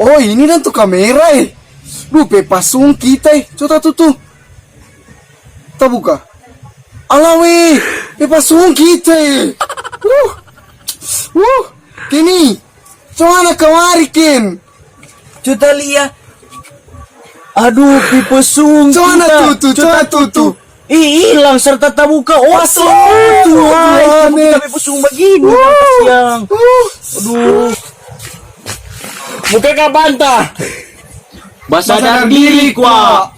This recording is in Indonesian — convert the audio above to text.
Oh, ini kan tuh kamera Duh, pasung kita Coba tuh. Kita buka. Alawi, pasung kita Kini. Coba nak kawarikin. Coba lihat. Aduh, pipesung kita. Coba tuh. Hilang serta tak buka. Oh, Tuhan. Kita pipesung begini. Siang. Aduh. Muka ka banta. Basa diri kwa.